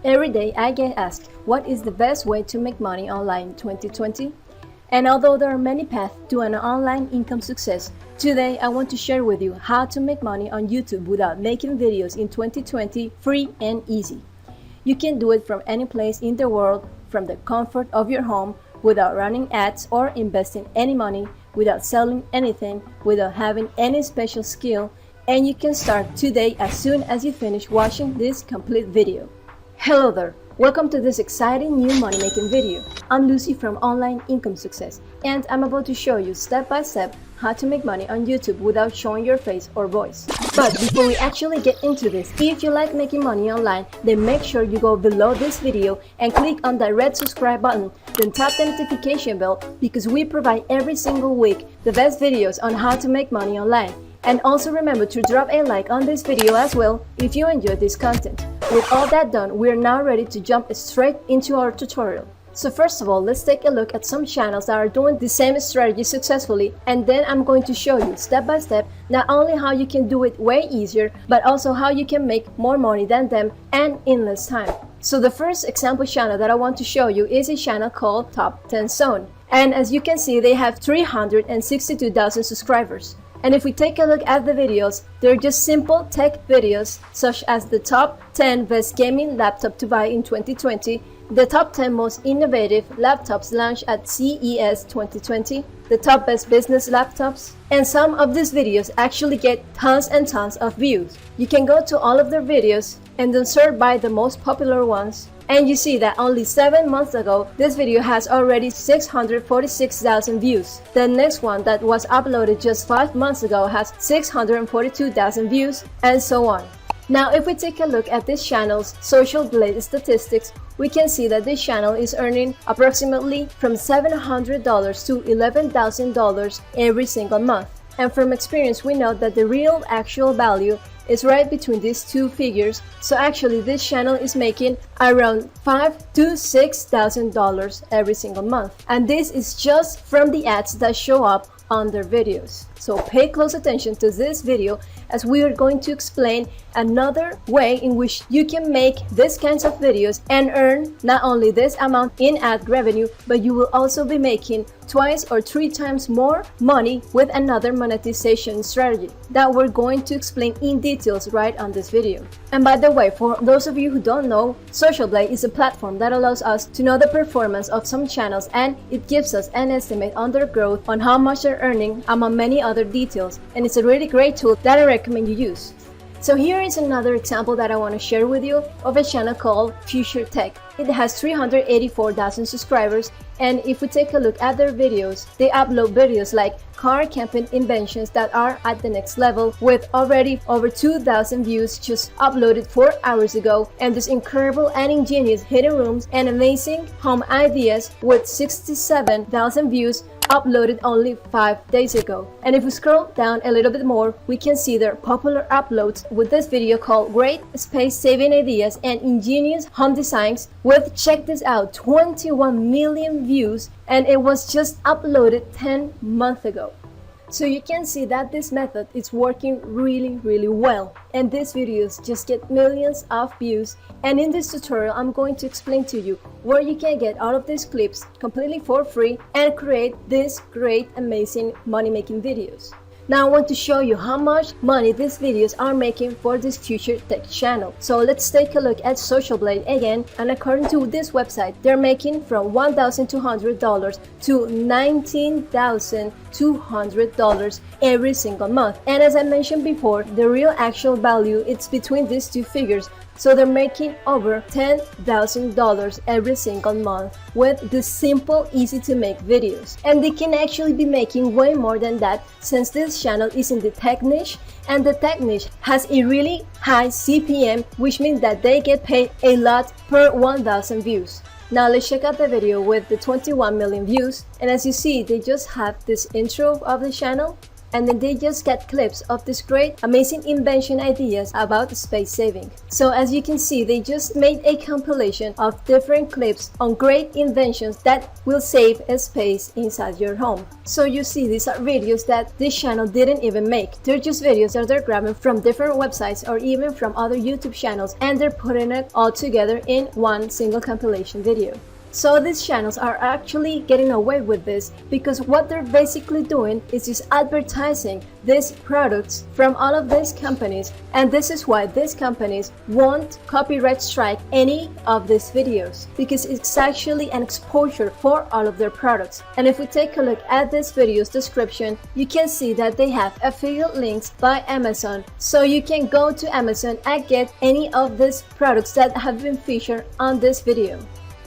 Every day I get asked, what is the best way to make money online in 2020? And although there are many paths to an online income success, today I want to share with you how to make money on YouTube without making videos in 2020 free and easy. You can do it from any place in the world, from the comfort of your home, without running ads or investing any money, without selling anything, without having any special skill, and you can start today as soon as you finish watching this complete video. Hello there! Welcome to this exciting new money-making video. I'm Lucy from Online Income Success, and I'm about to show you step by step how to make money on YouTube without showing your face or voice. But before we actually get into this, if you like making money online, then make sure you go below this video and click on that red subscribe button, then tap the notification bell because we provide every single week the best videos on how to make money online. And also remember to drop a like on this video as well if you enjoyed this content. With all that done, we are now ready to jump straight into our tutorial. So first of all, let's take a look at some channels that are doing the same strategy successfully, and then I'm going to show you step by step not only how you can do it way easier, but also how you can make more money than them and in less time. So the first example channel that I want to show you is a channel called Top 10 Zone. And as you can see, they have 362,000 subscribers. And if we take a look at the videos, they're just simple tech videos such as the top 10 best gaming laptop to buy in 2020, the top 10 most innovative laptops launched at CES 2020, the top best business laptops, and some of these videos actually get tons and tons of views. You can go to all of their videos and then sort by the most popular ones, and you see that only 7 months ago, this video has already 646,000 views. The next one that was uploaded just 5 months ago has 642,000 views, and so on. Now, if we take a look at this channel's Social Blade statistics, we can see that this channel is earning approximately from $700 to $11,000 every single month. And from experience, we know that the real actual value is right between these two figures. So actually, this channel is making around $5,000 to $6,000 every single month. And this is just from the ads that show up on their videos. So pay close attention to this video as we are going to explain another way in which you can make these kinds of videos and earn not only this amount in ad revenue, but you will also be making 2 or 3 times more money with another monetization strategy that we're going to explain in details right on this video. And by the way, for those of you who don't know, Social Blade is a platform that allows us to know the performance of some channels, and it gives us an estimate on their growth, on how much they're earning, among many other details, and it's a really great tool that I recommend you use. So here is another example that I want to share with you of a channel called Future Tech. It has 384,000 subscribers, and if we take a look at their videos, they upload videos like car camping inventions that are at the next level, with already over 2,000 views just uploaded 4 hours ago, and these incredible and ingenious hidden rooms and amazing home ideas with 67,000 views uploaded only 5 days ago. And if we scroll down a little bit more, we can see their popular uploads with this video called Great Space Saving Ideas and Ingenious Home Designs with, check this out, 21 million views, and it was just uploaded 10 months ago. So you can see that this method is working really well, and these videos just get millions of views. And in this tutorial, I'm going to explain to you where you can get all of these clips completely for free and create these great, amazing money-making videos. Now I want to show you how much money these videos are making for this Future Tech channel. So let's take a look at Social Blade again, and according to this website, they're making from $1,200 to $19,200 every single month. And as I mentioned before, the real actual value is between these two figures. So they're making over $10,000 every single month with the simple, easy to make videos. And they can actually be making way more than that, since this channel is in the tech niche, and the tech niche has a really high CPM, which means that they get paid a lot per 1,000 views. Now let's check out the video with the 21 million views, and as you see, they just have this intro of the channel. and then they just get clips of this great, amazing invention ideas about space saving. So as you can see, they just made a compilation of different clips on great inventions that will save a space inside your home. So you see, these are videos that this channel didn't even make. They're just videos that they're grabbing from different websites or even from other YouTube channels, and they're putting it all together in one single compilation video. So these channels are actually getting away with this because what they're basically doing is just advertising these products from all of these companies, and this is why these companies won't copyright strike any of these videos, because it's actually an exposure for all of their products. And if we take a look at this video's description, you can see that they have affiliate links by Amazon, so you can go to Amazon and get any of these products that have been featured on this video.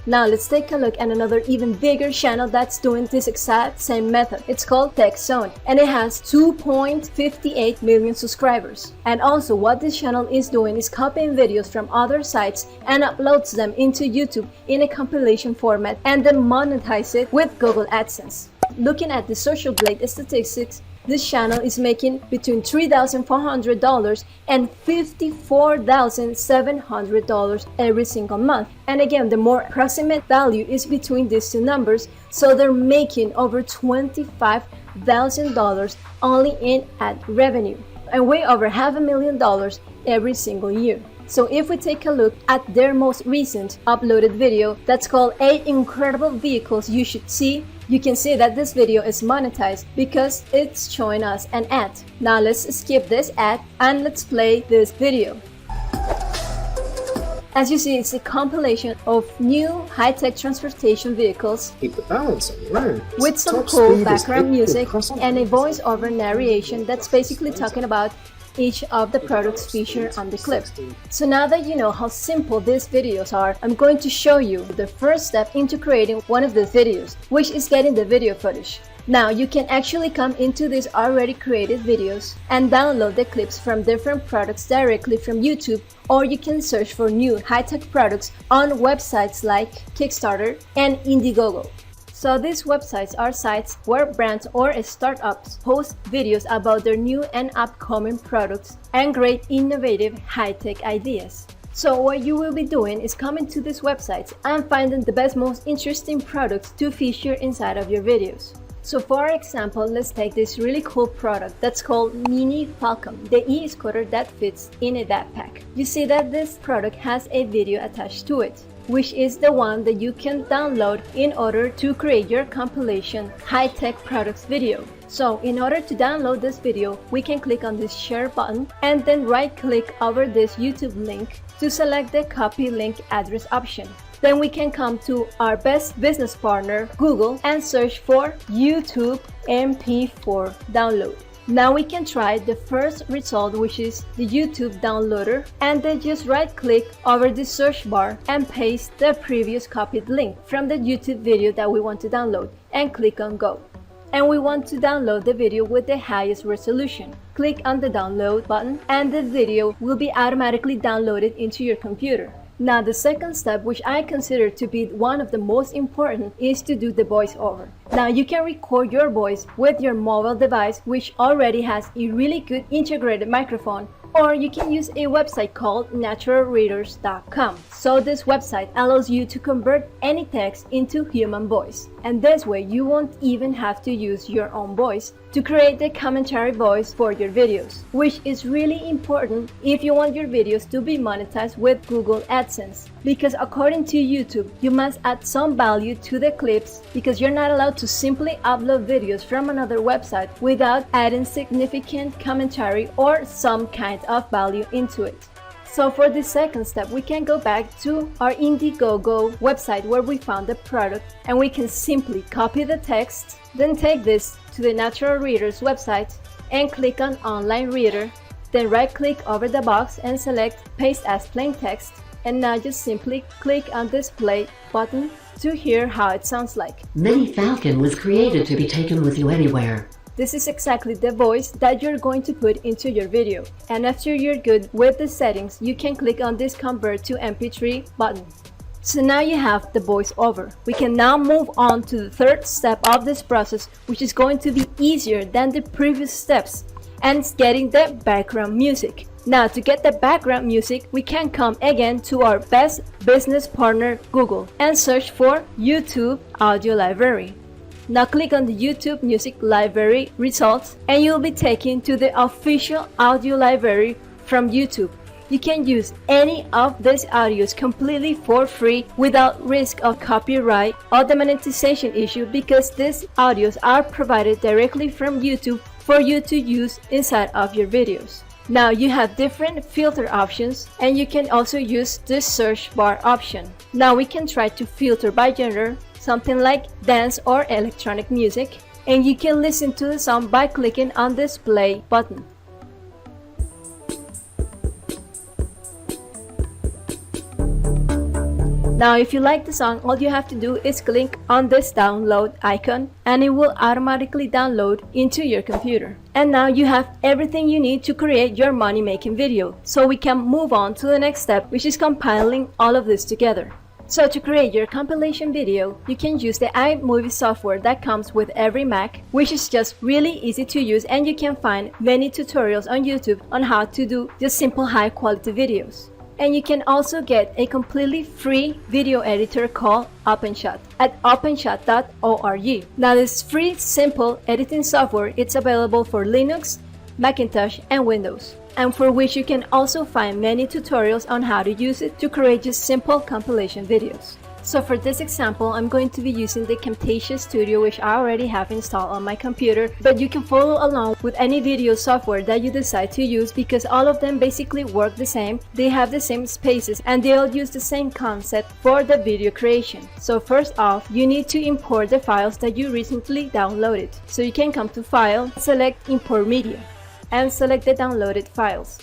Now let's take a look at another even bigger channel that's doing this exact same method. It's called Tech Zone, and it has 2.58 million subscribers. And also what this channel is doing is copying videos from other sites and uploads them into YouTube in a compilation format and then monetize it with Google AdSense. Looking at the Social Blade statistics, this channel is making between $3,400 and $54,700 every single month. And again, the more approximate value is between these two numbers, so they're making over $25,000 only in ad revenue, and way over $500,000 every single year. So if we take a look at their most recent uploaded video that's called 8 Incredible Vehicles You Should See, you can see that this video is monetized because it's showing us an ad. Now let's skip this ad and let's play this video. As you see, it's a compilation of new high-tech transportation vehicles. Keep the balance on your own. With some cool background music and a voice-over narration that's basically talking about each of the products featured on the clip. So now that you know how simple these videos are, I'm going to show you the first step into creating one of these videos, which is getting the video footage. Now you can actually come into these already created videos and download the clips from different products directly from YouTube, or you can search for new high-tech products on websites like Kickstarter and Indiegogo. So these websites are sites where brands or startups post videos about their new and upcoming products and great innovative high-tech ideas. So what you will be doing is coming to these websites and finding the best, most interesting products to feature inside of your videos. So for example, let's take this really cool product that's called Mini Falcon, the e-scooter that fits in a backpack. You see that this product has a video attached to it, which is the one that you can download in order to create your compilation high-tech products video. So in order to download this video, we can click on this share button and then right-click over this YouTube link to select the copy link address option. Then we can come to our best business partner, Google, and search for YouTube MP4 download. Now we can try the first result, which is the YouTube downloader, and then just right click over the search bar and paste the previous copied link from the YouTube video that we want to download and click on go. And we want to download the video with the highest resolution. Click on the download button and the video will be automatically downloaded into your computer. Now the second step, which I consider to be one of the most important, is to do the voiceover. Now you can record your voice with your mobile device, which already has a really good integrated microphone, or you can use a website called naturalreaders.com. So this website allows you to convert any text into human voice, and this way you won't even have to use your own voice to create the commentary voice for your videos, which is really important if you want your videos to be monetized with Google AdSense. Because according to YouTube, you must add some value to the clips, because you're not allowed to simply upload videos from another website without adding significant commentary or some kind of value into it. So for the second step, we can go back to our Indiegogo website where we found the product, and we can simply copy the text, then take this to the Natural Readers website and click on Online Reader, then right click over the box and select Paste as Plain Text, and now just simply click on this play button to hear how it sounds like. Mini Falcon was created to be taken with you anywhere. This is exactly the voice that you're going to put into your video. And after you're good with the settings, you can click on this Convert to MP3 button. So now you have the voiceover. We can now move on to the third step of this process, which is going to be easier than the previous steps, and it's getting the background music. Now to get the background music, we can come again to our best business partner Google and search for YouTube Audio Library. Now click on the YouTube Music Library results and you'll be taken to the official audio library from YouTube. You can use any of these audios completely for free without risk of copyright or the monetization issue, because these audios are provided directly from YouTube for you to use inside of your videos. Now you have different filter options and you can also use this search bar option. Now we can try to filter by genre, something like dance or electronic music, and you can listen to the song by clicking on this play button. Now if you like the song, all you have to do is click on this download icon and it will automatically download into your computer. And now you have everything you need to create your money making video. So we can move on to the next step, which is compiling all of this together. So to create your compilation video, you can use the iMovie software that comes with every Mac, which is just really easy to use, and you can find many tutorials on YouTube on how to do just simple high quality videos. And you can also get a completely free video editor called OpenShot at openshot.org. Now this free simple editing software, it's available for Linux, Macintosh and Windows, and for which you can also find many tutorials on how to use it to create just simple compilation videos. So for this example, I'm going to be using the Camtasia Studio, which I already have installed on my computer, but you can follow along with any video software that you decide to use, because all of them basically work the same, they have the same spaces, and they all use the same concept for the video creation. So first off, you need to import the files that you recently downloaded. So you can come to File, select Import Media, and select the downloaded files.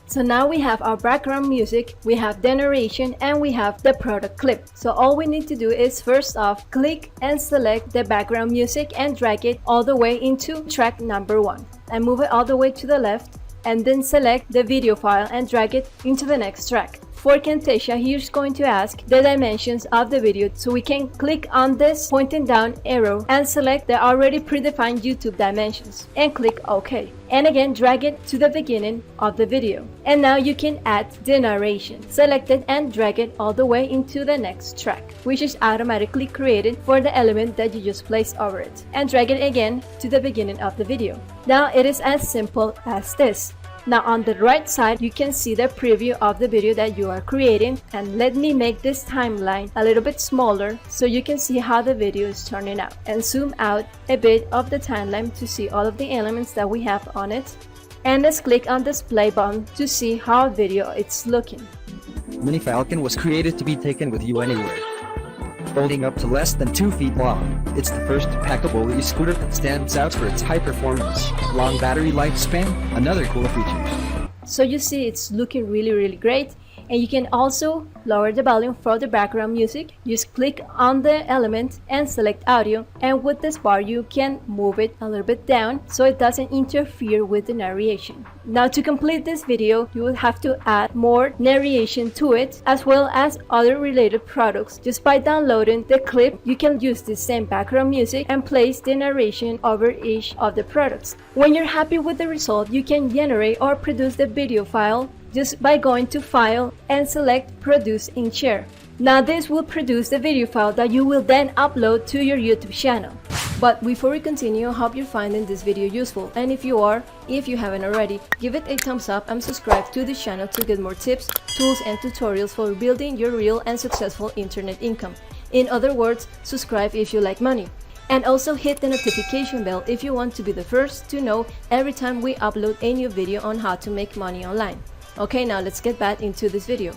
So now we have our background music, we have the narration, and we have the product clip. So all we need to do is first off click and select the background music and drag it all the way into track number 1 and move it all the way to the left, and then select the video file and drag it into the next track. For Camtasia, here's going to ask the dimensions of the video, so we can click on this pointing down arrow and select the already predefined YouTube dimensions and click OK. And again, drag it to the beginning of the video. And now you can add the narration. Select it and drag it all the way into the next track, which is automatically created for the element that you just placed over it. And drag it again to the beginning of the video. Now it is as simple as this. Now on the right side, you can see the preview of the video that you are creating, and let me make this timeline a little bit smaller so you can see how the video is turning out, and zoom out a bit of the timeline to see all of the elements that we have on it. And let's click on this play button to see how video it's looking. Mini Falcon was created to be taken with you anywhere. Folding up to less than 2 feet long, it's the first packable e-scooter that stands out for its high performance, long battery lifespan, and other cool features. So you see it's looking really great. And you can also lower the volume for the background music. Just click on the element and select audio, and with this bar you can move it a little bit down so it doesn't interfere with the narration. Now to complete this video, you will have to add more narration to it, as well as other related products. Just by downloading the clip, you can use the same background music and place the narration over each of the products. When you're happy with the result, you can generate or produce the video file just by going to File and select Produce in Share. Now this will produce the video file that you will then upload to your YouTube channel. But before we continue, I hope you're finding this video useful, and if you haven't already, give it a thumbs up and subscribe to the channel to get more tips, tools and tutorials for building your real and successful internet income. In other words, subscribe if you like money. And also hit the notification bell if you want to be the first to know every time we upload a new video on how to make money online. Okay, now let's get back into this video.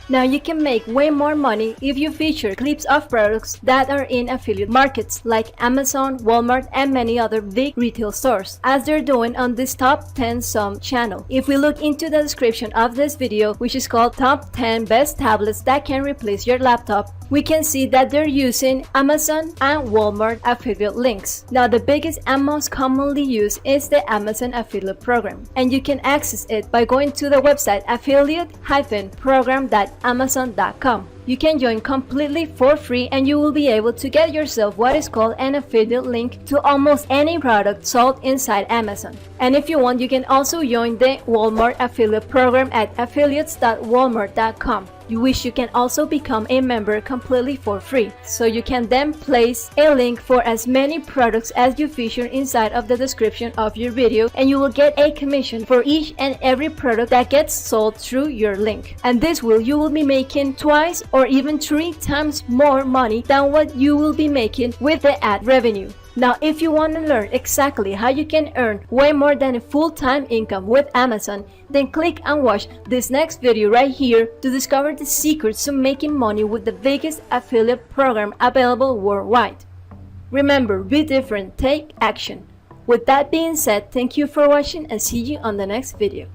Now you can make way more money if you feature clips of products that are in affiliate markets like Amazon, Walmart, and many other big retail stores, as they're doing on this Top 10 Sum channel. If we look into the description of this video, which is called Top 10 Best Tablets That Can Replace Your Laptop, we can see that they're using Amazon and Walmart affiliate links. Now the biggest and most commonly used is the Amazon affiliate program, and you can access it by going to the website affiliate-program.com. Amazon.com. You can join completely for free and you will be able to get yourself what is called an affiliate link to almost any product sold inside Amazon. And if you want, you can also join the Walmart affiliate program at affiliates.walmart.com. Which you can also become a member completely for free. So you can then place a link for as many products as you feature inside of the description of your video, and you will get a commission for each and every product that gets sold through your link. And this will you will be making twice or even 3 times more money than what you will be making with the ad revenue. Now, if you want to learn exactly how you can earn way more than a full-time income with Amazon, then click and watch this next video right here to discover the secrets to making money with the biggest affiliate program available worldwide. Remember, be different, take action. With that being said, thank you for watching and see you on the next video.